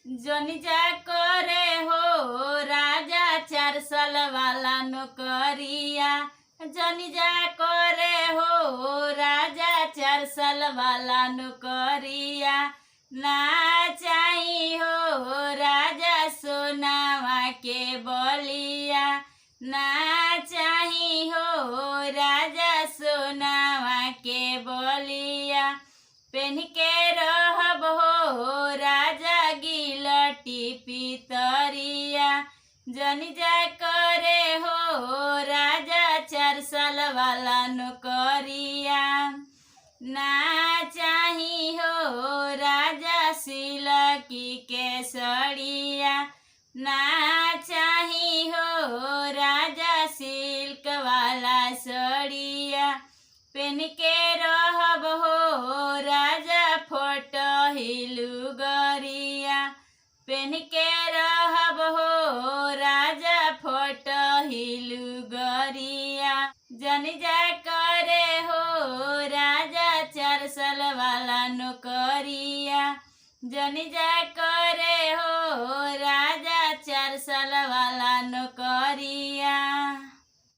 जनिजा करे हो राजा 4 साल वाला नौकरिया। जनिजा करे हो राजा 4 साल वाला नौकरिया। ना चाही हो राजा सोनावा के बलिया। ना चाही हो राजा सोनावा के बलिया। पेन के रहब हो राजा गिलटी पितरिया। जनिजा करे हो राजा 4 साल वाला नौकरिया। ना चाही हो राजा सिलकी के सड़िया। ना चाही हो राजा सिल्क वाला सड़िया। पेन के रहब हो राजा फोटो हिलुगरिया। पेन के रहब हो राजा फोटो हिलुगरिया। जनिजा करे हो राजा 4 साल वाला नौकरिया। जनिजा करे हो राजा 4 साल वाला